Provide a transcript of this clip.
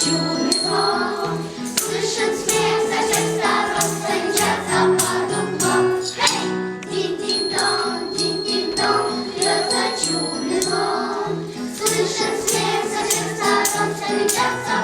чудный звон. Слышен смех со всех сторон, стремятся подумком. Эй! Дин-дин-дон, льется чудный звон. Слышен смех со всех сторон, стремятся